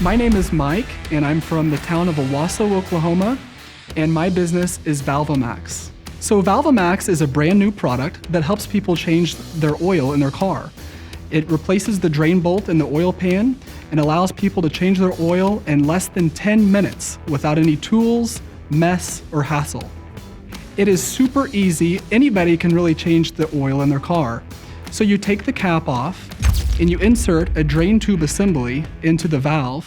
My name is Mike, and I'm from the town of Owasso, Oklahoma, and my business is ValvoMax. So ValvoMax is a brand new product that helps people change their oil in their car. It replaces the drain bolt in the oil pan and allows people to change their oil in less than 10 minutes without any tools, mess, or hassle. It is super easy. Anybody can really change the oil in their car. So you take the cap off and you insert a drain tube assembly into the valve,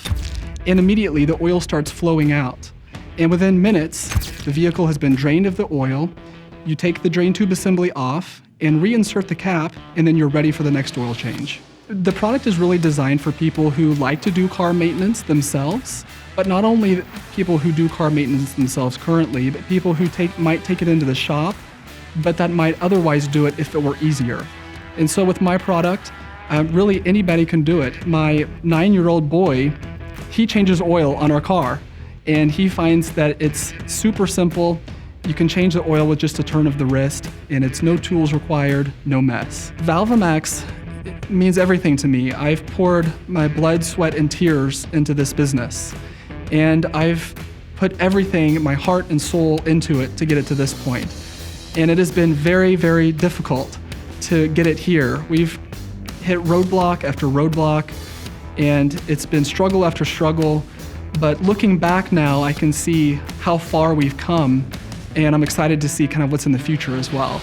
and immediately the oil starts flowing out. And within minutes, the vehicle has been drained of the oil. You take the drain tube assembly off and reinsert the cap, and then you're ready for the next oil change. The product is really designed for people who like to do car maintenance themselves, but not only people who do car maintenance themselves currently, but people who might take it into the shop, but that might otherwise do it if it were easier. And so with my product, really anybody can do it. My 9-year-old boy, he changes oil on our car, and he finds that it's super simple. You can change the oil with just a turn of the wrist, and it's no tools required, no mess. ValvoMax means everything to me. I've poured my blood, sweat, and tears into this business, and I've put everything, my heart and soul, into it to get it to this point. And it has been very, very difficult to get it here. We've hit roadblock after roadblock, and it's been struggle after struggle. But looking back now, I can see how far we've come, and I'm excited to see kind of what's in the future as well.